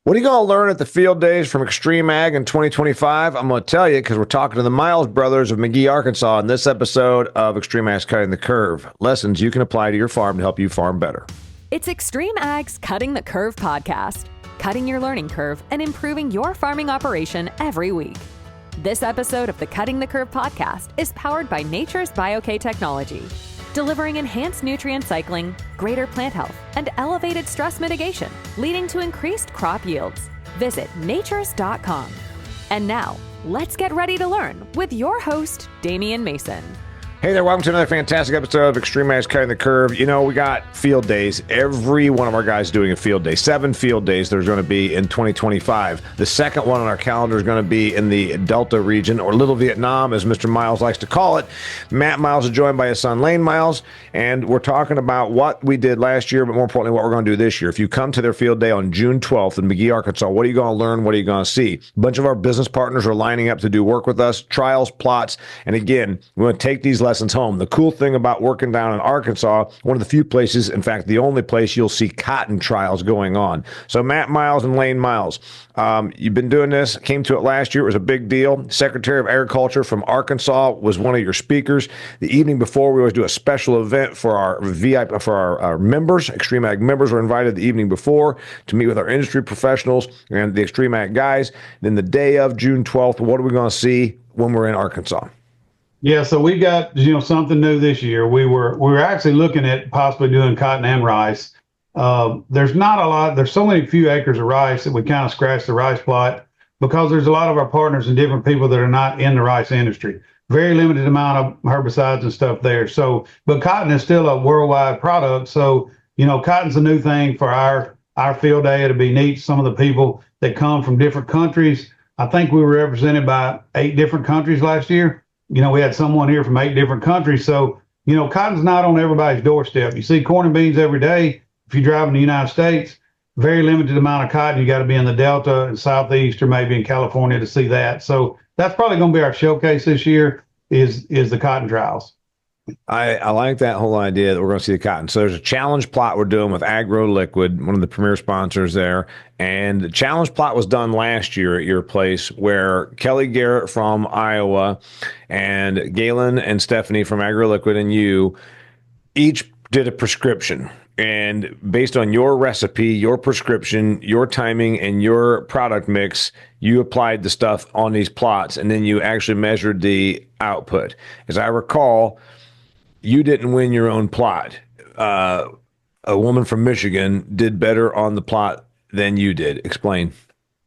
What are you going to learn at the field days from XtremeAg in 2025? I'm going to tell you because we're talking to the Miles brothers of McGehee, Arkansas in this episode of XtremeAg's Cutting the Curve. Lessons you can apply to your farm to help you farm better. It's XtremeAg's Cutting the Curve podcast, cutting your learning curve and improving your farming operation every week. This episode of the Cutting the Curve podcast is powered by Nature's BioK technology, delivering enhanced nutrient cycling, greater plant health, and elevated stress mitigation, leading to increased crop yields. Visit natures.com. And now, let's get ready to learn with your host, Damian Mason. Hey there, welcome to another fantastic episode of XtremeAg's Cutting the Curve. You know, we got field days. Every one of our guys doing a field day. 7 field days there's going to be in 2025. The second one on our calendar is going to be in the Delta region, or Little Vietnam, as Mr. Miles likes to call it. Matt Miles is joined by his son, Layne Miles, and we're talking about what we did last year, but more importantly, what we're going to do this year. If you come to their field day on June 12th in McGehee, Arkansas, what are you going to learn? What are you going to see? A bunch of our business partners are lining up to do work with us, trials, plots, and again, we want to take these lessons home. The cool thing about working down in Arkansas, one of the few places, in fact, the only place you'll see cotton trials going on. So Matt Miles and Layne Miles, you've been doing this, came to it last year. It was a big deal. Secretary of Agriculture from Arkansas was one of your speakers. The evening before, we always do a special event for our VIP, for our members. XtremeAg members were invited the evening before to meet with our industry professionals and the XtremeAg guys. Then the day of June 12th, what are we going to see when we're in Arkansas? Yeah, so we got something new this year. We were actually looking at possibly doing cotton and rice. There's not a lot. There's so many few acres of rice that we kind of scratched the rice plot because there's a lot of our partners and different people that are not in the rice industry. Very limited amount of herbicides and stuff there. So, but cotton is still a worldwide product. So, cotton's a new thing for our field day. It'll be neat. Some of the people that come from different countries. I think we were represented by 8 different countries last year. We had someone here from 8 different countries. So, cotton's not on everybody's doorstep. You see corn and beans every day. If you drive in the United States, very limited amount of cotton. You got to be in the Delta and Southeast or maybe in California to see that. So that's probably going to be our showcase this year is the cotton trials. I like that whole idea that we're going to see the cotton. So there's a challenge plot we're doing with Agro Liquid, one of the premier sponsors there. And the challenge plot was done last year at your place where Kelly Garrett from Iowa and Galen and Stephanie from Agro Liquid and you each did a prescription. And based on your recipe, your prescription, your timing, and your product mix, you applied the stuff on these plots, and then you actually measured the output. As I recall, you didn't win your own plot. A woman from Michigan did better on the plot than you did. Explain.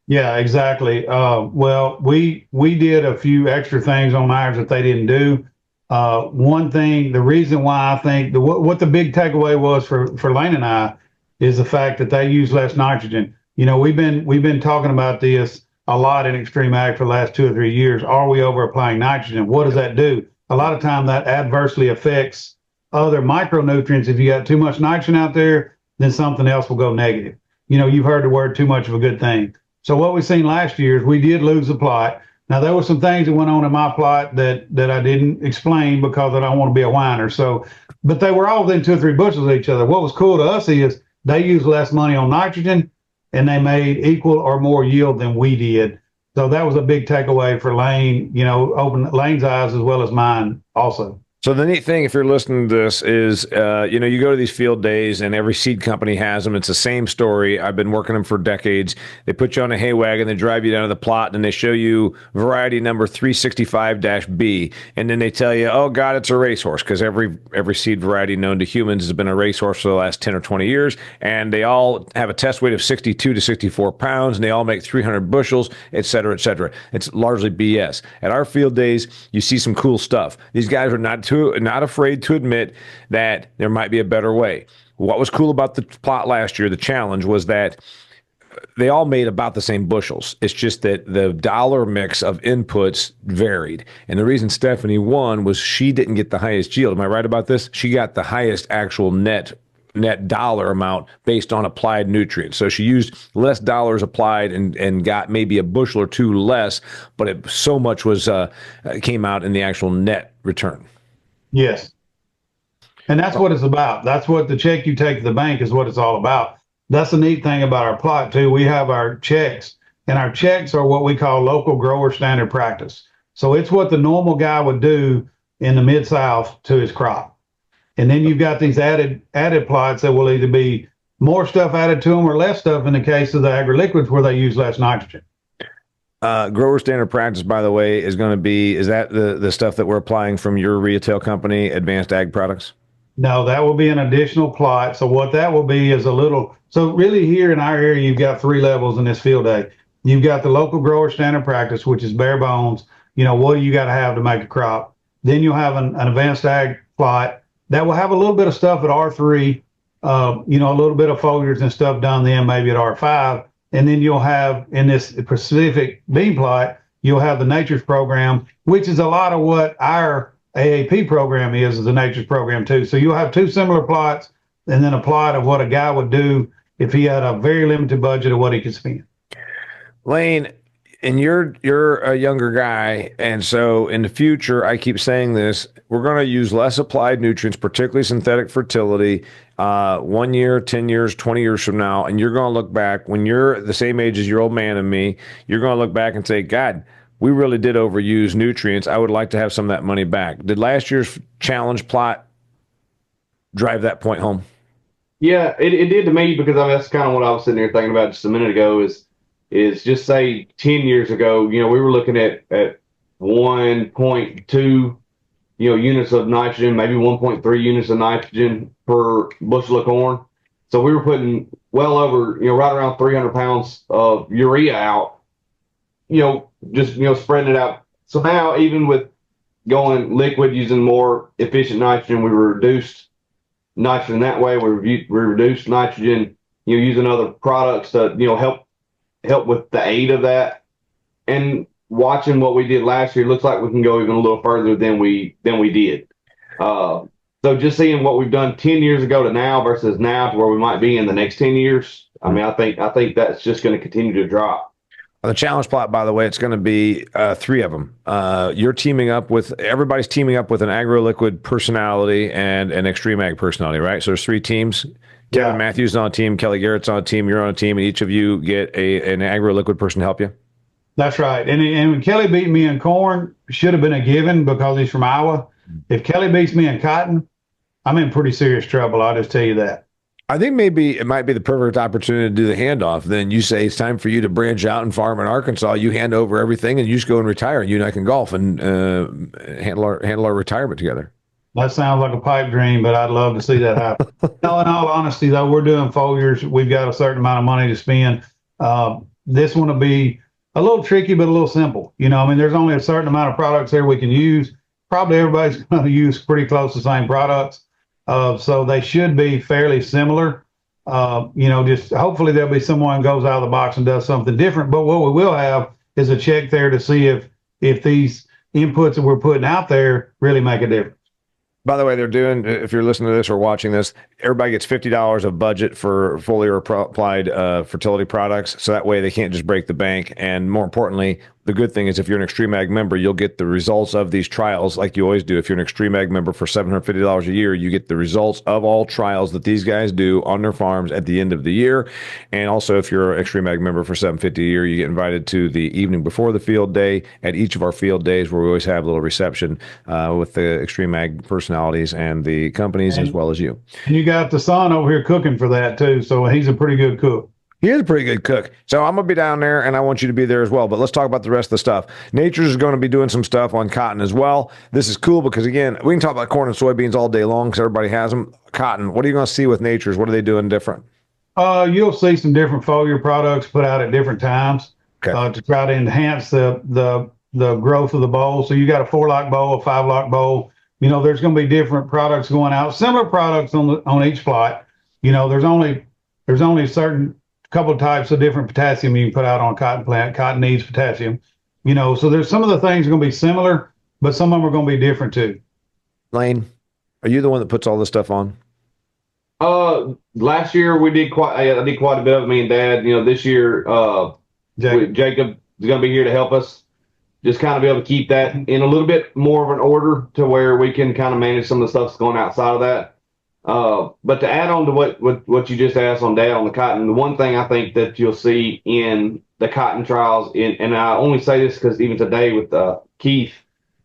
Yeah, exactly. Well, we did a few extra things on ours that they didn't do. One thing, the reason why I think what the big takeaway was for Layne and I is the fact that they use less nitrogen. We've been talking about this a lot in XtremeAg for the last 2 or 3 years. Are we over applying nitrogen? What does that do? A lot of time that adversely affects other micronutrients. If you got too much nitrogen out there, then something else will go negative. You've heard the word too much of a good thing. So what we've seen last year is we did lose the plot. Now, there were some things that went on in my plot that I didn't explain because I don't want to be a whiner. So, but they were all within 2 or 3 bushels of each other. What was cool to us is they used less money on nitrogen and they made equal or more yield than we did. So that was a big takeaway for Layne, open Layne's eyes as well as mine also. So the neat thing, if you're listening to this, is, you go to these field days and every seed company has them. It's the same story. I've been working them for decades. They put you on a hay wagon, they drive you down to the plot, and they show you variety number 365-B. And then they tell you, oh, God, it's a racehorse, because every seed variety known to humans has been a racehorse for the last 10 or 20 years. And they all have a test weight of 62 to 64 pounds, and they all make 300 bushels, et cetera, et cetera. It's largely BS. At our field days, you see some cool stuff. These guys are not afraid to admit that there might be a better way. What was cool about the plot last year, the challenge, was that they all made about the same bushels. It's just that the dollar mix of inputs varied. And the reason Stephanie won was she didn't get the highest yield. Am I right about this? She got the highest actual net dollar amount based on applied nutrients. So she used less dollars applied and got maybe a bushel or 2 less, but so much was came out in the actual net return. Yes. And that's what it's about. That's what the check you take to the bank is what it's all about. that's the neat thing about our plot too. We have our checks, and our checks are what we call local grower standard practice. So it's what the normal guy would do in the Mid-South to his crop. And then you've got these added plots that will either be more stuff added to them or less stuff in the case of the agri-liquids where they use less nitrogen. Grower standard practice, by the way, is going to be, is that the stuff that we're applying from your retail company, Advanced Ag Products? No, that will be an additional plot. So what that will be is so really here in our area, you've got 3 levels in this field day. You've got the local grower standard practice, which is bare bones. What do you got to have to make a crop? Then you'll have an advanced ag plot that will have a little bit of stuff at R3, a little bit of foliars and stuff done then maybe at R5. And then you'll have in this Pacific bean plot, you'll have the Nature's program, which is a lot of what our AAP program is the Nature's program too. So you'll have 2 similar plots and then a plot of what a guy would do if he had a very limited budget of what he could spend. Layne, and you're a younger guy, and so in the future, I keep saying this, we're going to use less applied nutrients, particularly synthetic fertility, 1 year, 10 years, 20 years from now, and you're going to look back, when you're the same age as your old man and me, you're going to look back and say, God, we really did overuse nutrients. I would like to have some of that money back. Did last year's challenge plot drive that point home? Yeah, it did to me, because that's kind of what I was sitting here thinking about just a minute ago is just say 10 years ago, we were looking at 1.2, units of nitrogen, maybe 1.3 units of nitrogen per bushel of corn. So we were putting well over, right around 300 pounds of urea out, just, spreading it out. So now, even with going liquid, using more efficient nitrogen, we reduced nitrogen that way. We reduced nitrogen, using other products to, help with the aid of that. And watching what we did last year, looks like we can go even a little further than we did. So just seeing what we've done 10 years ago to now versus now to where we might be in the next 10 years, I think that's just going to continue to drop. The challenge plot, by the way, it's going to be 3 of them. Everybody's teaming up with an agro-liquid personality and an XtremeAg personality, right? So there's 3 teams. Kevin Matthews is on a team, Kelly Garrett's on a team, you're on a team, and each of you get an agro-liquid person to help you? That's right. And when Kelly beat me in corn, should have been a given because he's from Iowa. If Kelly beats me in cotton, I'm in pretty serious trouble. I'll just tell you that. I think maybe it might be the perfect opportunity to do the handoff. Then you say it's time for you to branch out and farm in Arkansas. You hand over everything and you just go and retire. You and I can golf and handle our retirement together. That sounds like a pipe dream, but I'd love to see that happen. No, in all honesty, though, we're doing foliars. We've got a certain amount of money to spend. This one will be a little tricky, but a little simple. There's only a certain amount of products there we can use. Probably everybody's going to use pretty close to the same products. So they should be fairly similar. Just hopefully there'll be someone goes out of the box and does something different. But what we will have is a check there to see if these inputs that we're putting out there really make a difference. By the way, they're doing, if you're listening to this or watching this, everybody gets $50 of budget for foliar applied fertility products. So that way they can't just break the bank. And more importantly, the good thing is if you're an XtremeAg member, you'll get the results of these trials like you always do. If you're an XtremeAg member for $750 a year, you get the results of all trials that these guys do on their farms at the end of the year. And also, if you're an XtremeAg member for $750 a year, you get invited to the evening before the field day at each of our field days where we always have a little reception with the XtremeAg personalities and the companies as well as you. And you got the son over here cooking for that too. So he's a pretty good cook. He is a pretty good cook. So I'm going to be down there, and I want you to be there as well. But let's talk about the rest of the stuff. Nature's is going to be doing some stuff on cotton as well. This is cool because, again, we can talk about corn and soybeans all day long because everybody has them. Cotton, what are you going to see with Nature's? What are they doing different? You'll see some different foliar products put out at different times to try to enhance the growth of the boll. So you got a 4-lock boll, a 5-lock boll. There's going to be different products going out, similar products on each plot. There's only a certain couple of types of different potassium you can put out on a cotton plant. Cotton needs potassium, so there's some of the things are going to be similar, but some of them are going to be different too. Layne, are you the one that puts all this stuff on? Last year I did quite a bit of it, me and Dad. This year, Jacob is going to be here to help us just kind of be able to keep that in a little bit more of an order to where we can kind of manage some of the stuff that's going outside of that. But to add on to what you just asked on Dad on the cotton, the one thing I think that you'll see in the cotton trials, and I only say this because even today with Keith,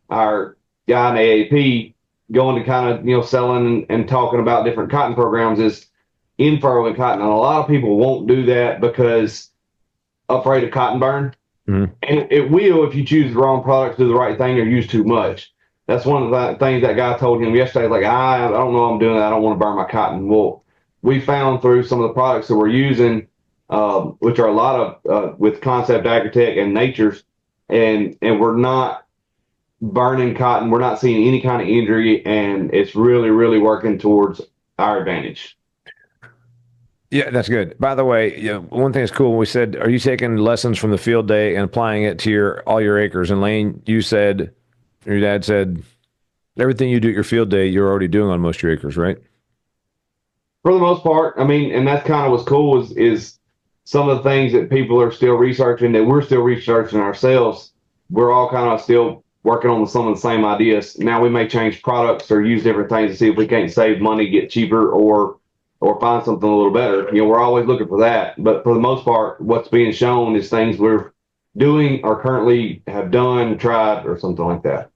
our guy in AAP, going to kind of selling and talking about different cotton programs is in furrowing cotton, and a lot of people won't do that because afraid of cotton burn. Mm-hmm. And it will if you choose the wrong product, do the right thing, or use too much. That's one of the things that guy told him yesterday. Like, I don't know I'm doing that. I don't want to burn my cotton. Well, we found through some of the products that we're using, which are a lot of with Concept Agritech and Nature's, and we're not burning cotton. We're not seeing any kind of injury, and it's really, really working towards our advantage. Yeah, that's good. By the way, one thing that's cool when we said, are you taking lessons from the field day and applying it to all your acres? And Layne, your dad said, everything you do at your field day, you're already doing on most of your acres, right? For the most part. I mean, and that's kind of what's cool is some of the things that people are still researching, that we're still researching ourselves. We're all kind of still working on some of the same ideas. Now we may change products or use different things to see if we can't save money, get cheaper, or find something a little better. We're always looking for that. But for the most part, what's being shown is things we're doing or currently have done, tried, or something like that.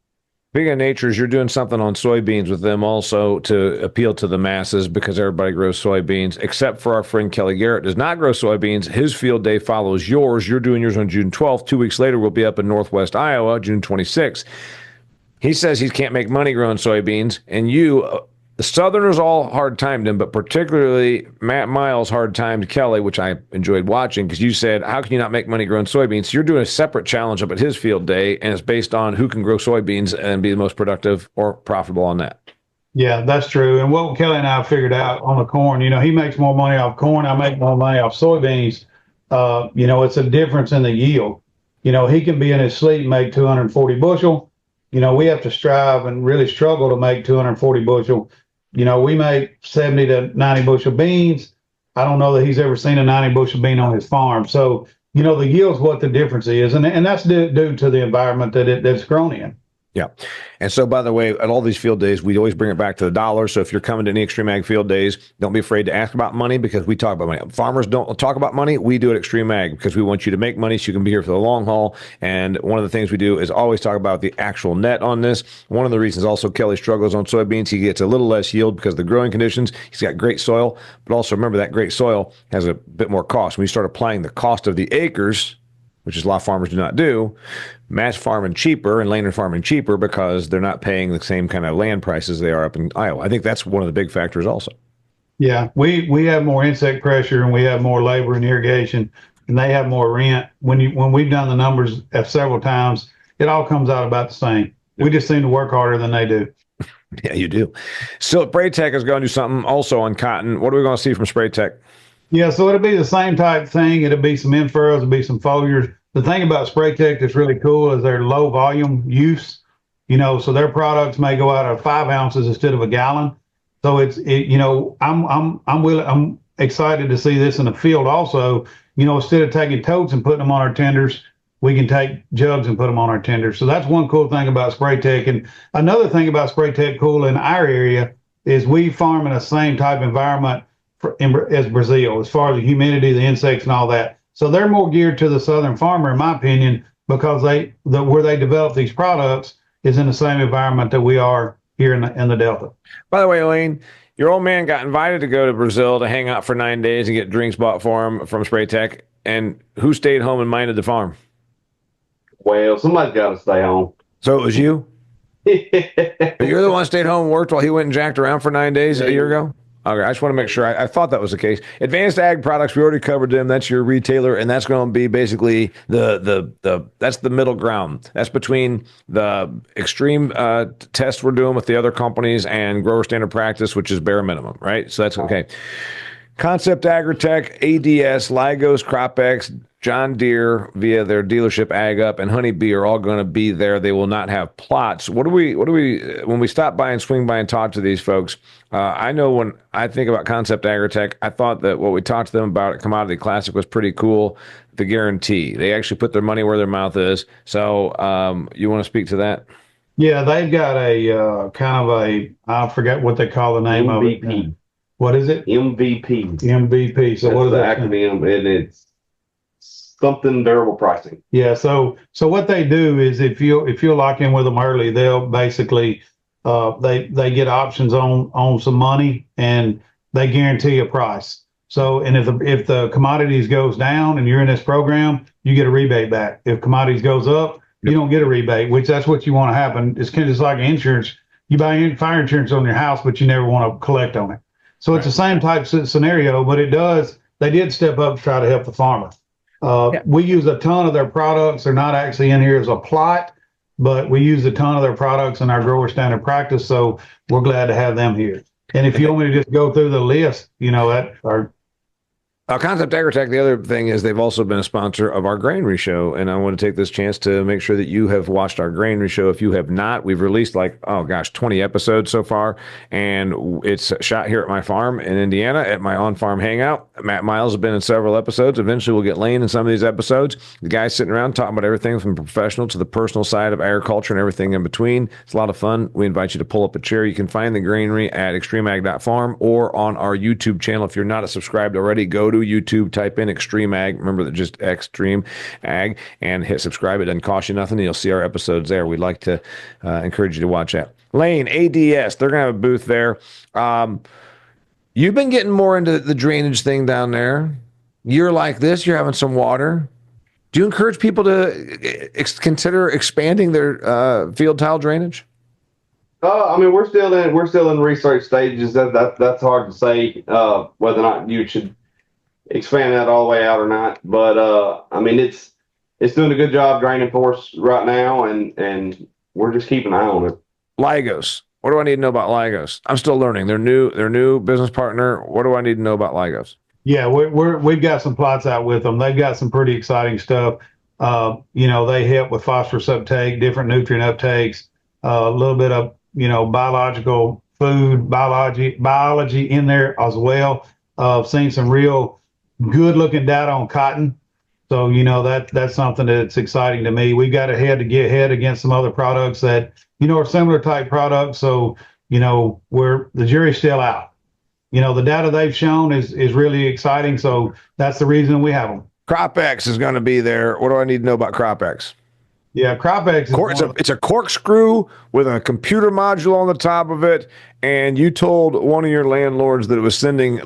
Speaking of Nature's, you're doing something on soybeans with them also to appeal to the masses because everybody grows soybeans, except for our friend Kelly Garrett does not grow soybeans. His field day follows yours. You're doing yours on June 12th. 2 weeks later, we'll be up in Northwest Iowa, June 26th. He says he can't make money growing soybeans, and the Southerners all hard-timed him, but particularly Matt Miles hard-timed Kelly, which I enjoyed watching because you said, how can you not make money growing soybeans? So you're doing a separate challenge up at his field day, and it's based on who can grow soybeans and be the most productive or profitable on that. Yeah, that's true. And what Kelly and I figured out on the corn, he makes more money off corn. I make more money off soybeans. It's a difference in the yield. He can be in his sleep and make 240 bushel. We have to strive and really struggle to make 240 bushel. We make 70 to 90 bushel beans. I don't know that he's ever seen a 90 bushel bean on his farm. So, the yield's what the difference is. And that's due to the environment that's grown in. Yeah. And so, by the way, at all these field days, we always bring it back to the dollar. So if you're coming to any XtremeAg field days, don't be afraid to ask about money because we talk about money. Farmers don't talk about money. We do it at XtremeAg because we want you to make money so you can be here for the long haul. And one of the things we do is always talk about the actual net on this. One of the reasons also Kelly struggles on soybeans, he gets a little less yield because of the growing conditions. He's got great soil, but also remember that great soil has a bit more cost. When you start applying the cost of the acres, which is a lot of farmers do not do, Matt's farming cheaper and Layne are farming cheaper because they're not paying the same kind of land prices they are up in Iowa. I think that's one of the big factors also. Yeah, we have more insect pressure and we have more labor and irrigation and they have more rent. When we've done the numbers several times, it all comes out about the same. We just seem to work harder than they do. Yeah, you do. So Spray Tech is going to do something also on cotton. What are we going to see from Spray Tech? Yeah, so it'll be the same type thing. It'll be some in-furrows, it'll be some foliars. The thing about Spray Tech that's really cool is their low volume use. So their products may go out of 5 ounces instead of a gallon. So I'm excited to see this in the field also. Instead of taking totes and putting them on our tenders, we can take jugs and put them on our tenders. So that's one cool thing about Spray Tech. And another thing about Spray Tech cool in our area is we farm in the same type environment as Brazil, as far as the humidity, the insects, and all that. So they're more geared to the southern farmer, in my opinion, because where they develop these products is in the same environment that we are here in the Delta. By the way, Layne, your old man got invited to go to Brazil to hang out for 9 days and get drinks bought for him from Spray Tech. And who stayed home and minded the farm? Well, somebody's got to stay home. So it was you? But you're the one who stayed home and worked while he went and jacked around for 9 days a year ago? Okay, I just want to make sure. I thought that was the case. Advanced Ag Products, we already covered them. That's your retailer, and that's going to be basically that's the middle ground. That's between the extreme test we're doing with the other companies and grower standard practice, which is bare minimum, right? So that's okay. Concept Agritech, ADS, Lygos, CropX, John Deere via their dealership Ag Up, and Honeybee are all going to be there. They will not have plots. When we stop by and swing by and talk to these folks, I know when I think about Concept Agritech, I thought that what we talked to them about at Commodity Classic was pretty cool. The guarantee. They actually put their money where their mouth is. So you want to speak to that? Yeah, they've got a kind of I forget what they call the name of it. MVP. What is it? MVP. MVP. So That's what is the that? acronym, and it's something variable pricing. Yeah. So what they do is if you lock in with them early, they'll basically they get options on some money and they guarantee a price. So and if the commodities goes down and you're in this program, you get a rebate back. If commodities goes up, you don't get a rebate, which that's what you want to happen. It's kind of just like insurance. You buy fire insurance on your house, but you never want to collect on it. So it's the same type of scenario, but they did step up to try to help the farmer. We use a ton of their products. They're not actually in here as a plot, but we use a ton of their products in our grower standard practice. So we're glad to have them here. And if you want me to just go through the list, Concept Agritech, the other thing is they've also been a sponsor of our Granary Show, and I want to take this chance to make sure that you have watched our Granary Show. If you have not, we've released 20 episodes so far, and it's shot here at my farm in Indiana at my on-farm hangout. Matt Miles has been in several episodes. Eventually, we'll get Layne in some of these episodes. The guys sitting around talking about everything from professional to the personal side of agriculture and everything in between. It's a lot of fun. We invite you to pull up a chair. You can find the Granary at XtremeAg.farm or on our YouTube channel. If you're not subscribed already, go to YouTube, type in XtremeAg. Remember that just XtremeAg and hit subscribe. It doesn't cost you nothing. You'll see our episodes there. We'd like to encourage you to watch that. Layne, ADS, they're going to have a booth there. You've been getting more into the drainage thing down there. You're like this. You're having some water. Do you encourage people to consider expanding their field tile drainage? I mean, we're still in research stages. That's hard to say whether or not you should expand that all the way out or not. But I mean, it's doing a good job draining for us right now, and we're just keeping an eye on it. Lygos. What do I need to know about Lygos? I'm still learning. Their new business partner. What do I need to know about Lygos? Yeah, we've got some plots out with them. They've got some pretty exciting stuff. They help with phosphorus uptake, different nutrient uptakes, a little bit of biological food biology in there as well. I've seen some real good looking data on cotton. So, that's something that's exciting to me. We've got to get ahead against some other products that, are similar type products. So, where the jury's still out. The data they've shown is really exciting. So that's the reason we have them. CropX is going to be there. What do I need to know about CropX? Yeah, CropX it's a corkscrew with a computer module on the top of it, and you told one of your landlords that it was sending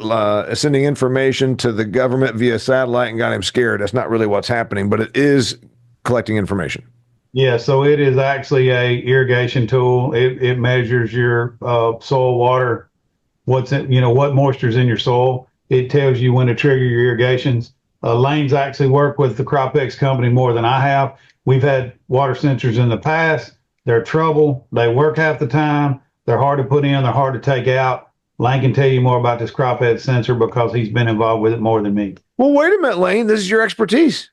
information to the government via satellite and got him scared. That's not really what's happening, but it is collecting information. Yeah, so it is actually a irrigation tool. It measures your soil water, what moisture's in your soil. It tells you when to trigger your irrigations. Layne's actually worked with the CropX company more than I have. We've had water sensors in the past. They're trouble. They work half the time. They're hard to put in. They're hard to take out. Layne can tell you more about this CropX sensor because he's been involved with it more than me. Well, wait a minute, Layne. This is your expertise.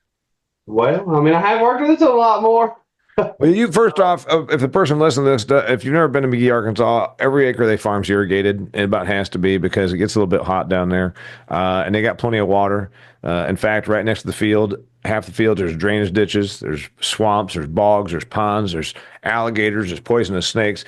Well, I mean, I have worked with this a lot more. Well, you first off, if the person listening to this, if you've never been to McGehee, Arkansas, every acre they farm's irrigated. It about has to be because it gets a little bit hot down there, and they got plenty of water. In fact, right next to the field, half the field, there's drainage ditches, there's swamps, there's bogs, there's ponds, there's alligators, there's poisonous snakes.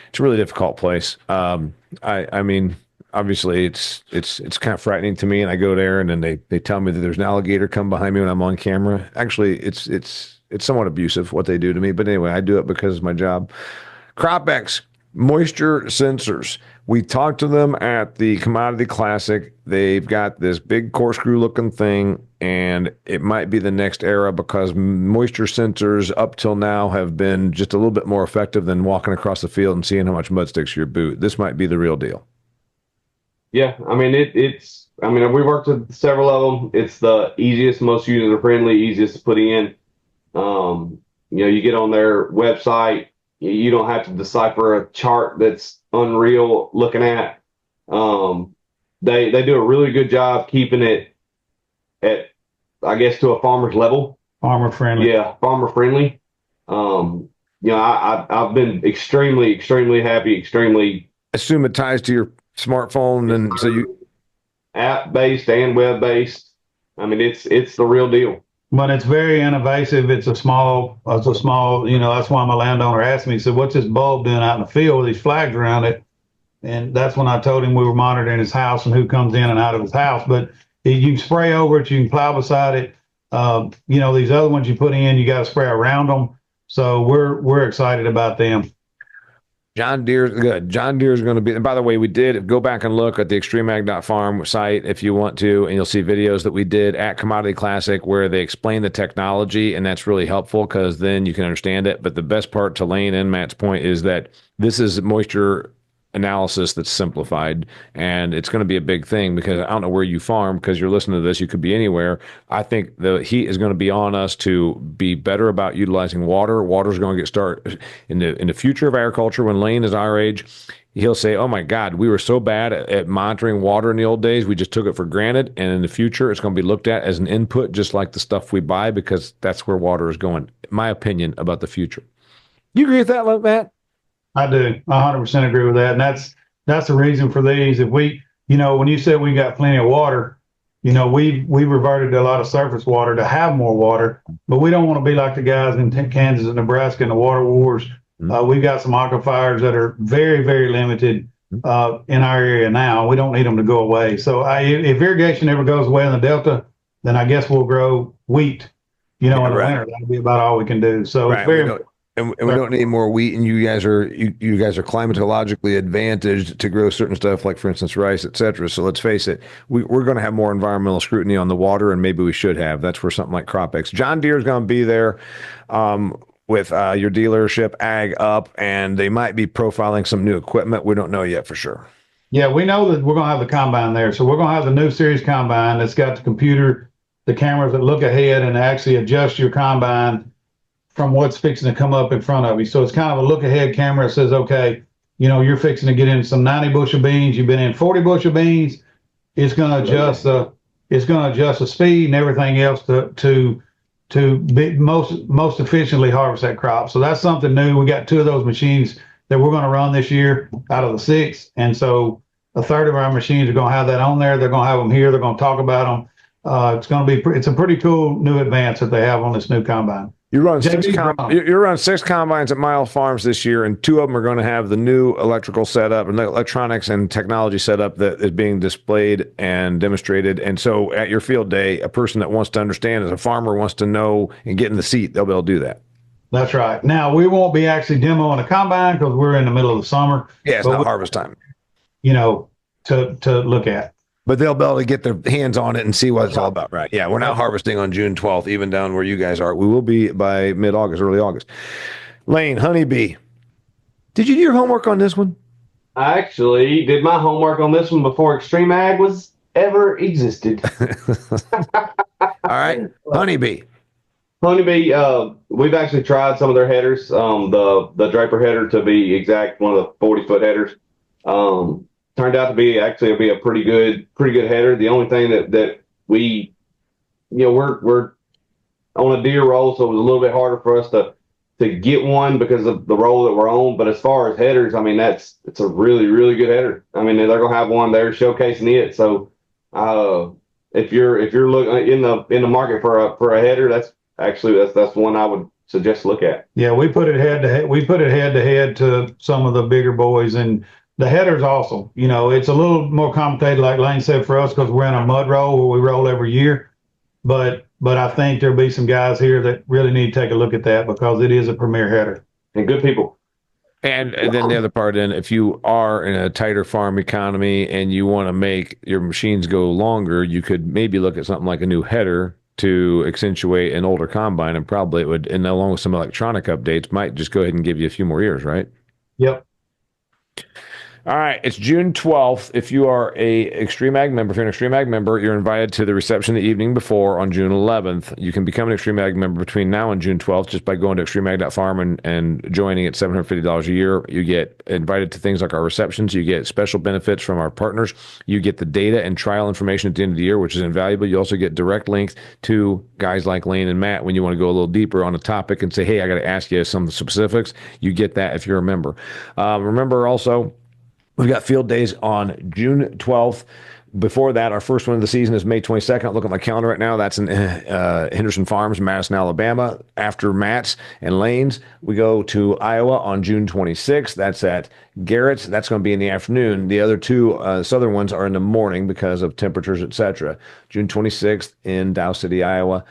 It's a really difficult place. I mean, obviously, it's kind of frightening to me, and I go there, and then they tell me that there's an alligator come behind me when I'm on camera. Actually, it's somewhat abusive what they do to me, but anyway, I do it because it's my job. CropX moisture sensors. We talked to them at the Commodity Classic. They've got this big corkscrew looking thing, and it might be the next era because moisture sensors up till now have been just a little bit more effective than walking across the field and seeing how much mud sticks to your boot. This might be the real deal. Yeah, I mean, we worked with several of them. It's the easiest, most user friendly, easiest to put in. You get on their website, you don't have to decipher a chart that's unreal looking at. They do a really good job keeping it at, I guess, to a farmer's level. Farmer friendly. Yeah, farmer friendly. I've been extremely, extremely happy, extremely. Assume it ties to your smartphone, and so you app based and web based. I mean, it's the real deal. but it's very invasive. It's a small, that's why my landowner asked me, he said, what's this bulb doing out in the field with these flags around it? And that's when I told him we were monitoring his house and who comes in and out of his house. But you can spray over it, you can plow beside it. These other ones you put in, you got to spray around them. So we're excited about them. John Deere's good. John Deere's going to be, and by the way, we did go back and look at the XtremeAg.farm site if you want to, and you'll see videos that we did at Commodity Classic where they explain the technology, and that's really helpful because then you can understand it. But the best part, to Layne and Matt's point, is that this is moisture analysis that's simplified, and it's going to be a big thing because I don't know where you farm, because you're listening to this, you could be anywhere. I think the heat is going to be on us to be better about utilizing water. Water's going to get started in the future of agriculture. When Layne is our age, he'll say, oh my God, we were so bad at monitoring water in the old days, we just took it for granted. And in the future, it's going to be looked at as an input, just like the stuff we buy, because that's where water is going. My opinion about the future. You agree with that, Matt? I do. 100% agree with that. And that's the reason for these. If we, when you said we got plenty of water, we reverted to a lot of surface water to have more water, but we don't want to be like the guys in Kansas and Nebraska in the water wars. We've got some aquifers that are very, very limited in our area now. We don't need them to go away. So if irrigation ever goes away in the Delta, then I guess we'll grow wheat, in the winter. That'll be about all we can do. So it's very important. And we don't need more wheat, and you guys are climatologically advantaged to grow certain stuff, like, for instance, rice, et cetera. So let's face it, we're going to have more environmental scrutiny on the water, and maybe we should have. That's where something like CropX. John Deere is going to be there with your dealership, Ag Up, and they might be profiling some new equipment. We don't know yet for sure. Yeah, we know that we're going to have the combine there. So we're going to have the new series combine that's got the computer, the cameras that look ahead and actually adjust your combine from what's fixing to come up in front of you. So it's kind of a look ahead camera that says, okay, you're fixing to get in some 90 bushel beans. You've been in 40 bushel beans. It's going to adjust the speed and everything else to be most efficiently harvest that crop. So that's something new. We got 2 of those machines that we're going to run this year out of the 6. And so a third of our machines are going to have that on there. They're going to have them here. They're going to talk about them. It's a pretty cool new advance that they have on this new combine. You run 6 combines at Miles Farms this year, and 2 of them are going to have the new electrical setup and electronics and technology setup that is being displayed and demonstrated. And so at your field day, a person that wants to understand, as a farmer, wants to know and get in the seat, they'll be able to do that. That's right. Now, we won't be actually demoing a combine because we're in the middle of the summer. Yeah, it's not harvest time. To look at. But they'll be able to get their hands on it and see what it's all about, right? Yeah, we're not harvesting on June 12th, even down where you guys are. We will be by mid-August, early August. Layne, honeybee. Did you do your homework on this one? I actually did my homework on this one before XtremeAg was ever existed. All right, honeybee. Honeybee, we've actually tried some of their headers. The Draper header, to be exact, one of the 40-foot headers. Turned out to be a pretty good header. The only thing that we, we're on a deer roll, so it was a little bit harder for us to get one because of the roll that we're on. But as far as headers, I mean, it's a really, really good header. I mean, they're gonna have one there showcasing it. So if you're looking in the market for a header, that's one I would suggest to look at. Yeah, we put it head to head to some of the bigger boys, and the header's awesome. It's a little more complicated, like Layne said, for us because we're in a mud roll where we roll every year. But I think there'll be some guys here that really need to take a look at that because it is a premier header. And good people. And then the other part, if you are in a tighter farm economy and you want to make your machines go longer, you could maybe look at something like a new header to accentuate an older combine, and probably it would, and along with some electronic updates, might just go ahead and give you a few more years, right? Yep. All right, it's June 12th. If you are a XtremeAg member, if you're an XtremeAg member, you're invited to the reception the evening before on June 11th. You can become an XtremeAg member between now and June 12th just by going to XtremeAg.farm and joining at $750 a year. You get invited to things like our receptions. You get special benefits from our partners. You get the data and trial information at the end of the year, which is invaluable. You also get direct links to guys like Layne and Matt when you want to go a little deeper on a topic and say, hey, I got to ask you some specifics. You get that if you're a member. Remember also, we've got field days on June 12th. Before that, our first one of the season is May 22nd. I'll look at my calendar right now. That's in Henderson Farms, Madison, Alabama. After Matt's and Layne's, we go to Iowa on June 26th. That's at Garrett's. That's going to be in the afternoon. The other two southern ones are in the morning because of temperatures, etc. June 26th in Dow City, Iowa.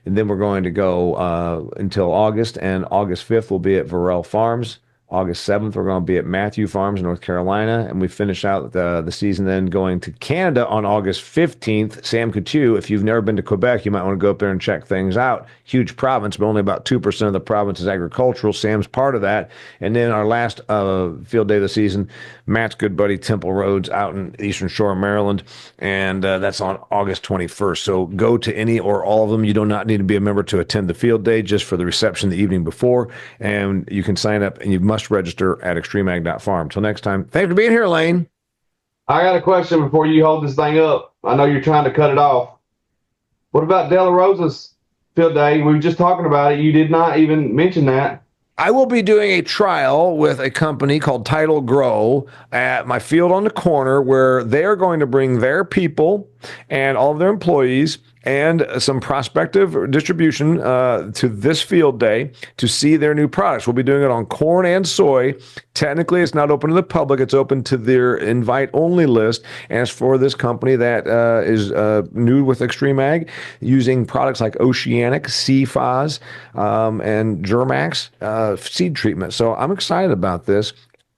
And then we're going to go until August, and August 5th will be at Varell Farms. August 7th, we're going to be at Matthew Farms, North Carolina, and we finish out the season then going to Canada on August 15th. Sam Coutu, if you've never been to Quebec, you might want to go up there and check things out. Huge province, but only about 2% of the province is agricultural. Sam's part of that. And then our last field day of the season, Matt's good buddy Temple Roads out in Eastern Shore, Maryland, and that's on August 21st. So go to any or all of them. You do not need to be a member to attend the field day, just for the reception the evening before, and you can sign up, and you must register at XtremeAg.farm. Till next time, thanks for being here, Layne. I got a question before you hold this thing up. I know you're trying to cut it off. What about De La Rosa's field day? We were just talking about it. You did not even mention that. I will be doing a trial with a company called Tidal Grow at my field on the corner, where they are going to bring their people and all of their employees and some prospective distribution to this field day to see their new products. We'll be doing it on corn and soy. Technically, it's not open to the public. It's open to their invite-only list. And it's for this company that is new with XtremeAg, using products like Oceanic, CFOS, and Germax seed treatment. So I'm excited about this.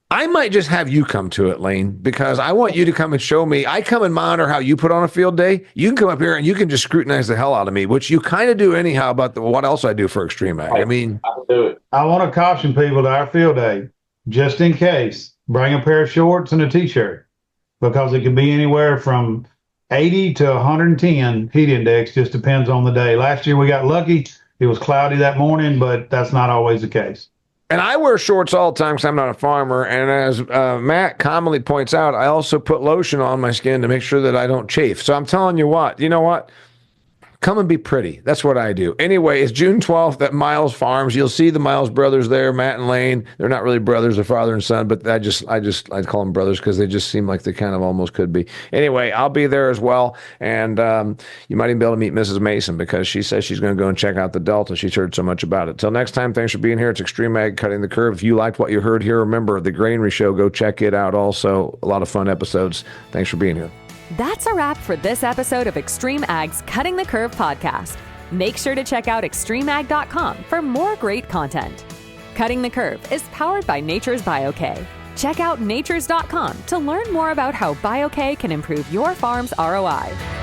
I might just have you come to it, Layne, because I want you to come and show me. I come and monitor how you put on a field day. You can come up here and you can just scrutinize the hell out of me, which you kind of do anyhow about what else I do for XtremeAg. I mean, I can do it. I want to caution people to our field day, just in case, bring a pair of shorts and a t-shirt, because it can be anywhere from 80 to 110 heat index, just depends on the day. Last year we got lucky. It was cloudy that morning, but that's not always the case. And I wear shorts all the time because I'm not a farmer. And as Matt commonly points out, I also put lotion on my skin to make sure that I don't chafe. So I'm telling you what, you know what? Come and be pretty. That's what I do. Anyway, it's June 12th at Miles Farms. You'll see the Miles brothers there, Matt and Layne. They're not really brothers, they're father and son, but I call them brothers because they just seem like they kind of almost could be. Anyway, I'll be there as well. And you might even be able to meet Mrs. Mason, because she says she's going to go and check out the Delta. She's heard so much about it. Till next time, thanks for being here. It's XtremeAg Cutting the Curve. If you liked what you heard here, remember the Granary Show. Go check it out also. A lot of fun episodes. Thanks for being here. That's a wrap for this episode of XtremeAg's Cutting the Curve podcast. Make sure to check out XtremeAg.com for more great content. Cutting the Curve is powered by Nature's BioK. Check out natures.com to learn more about how BioK can improve your farm's ROI.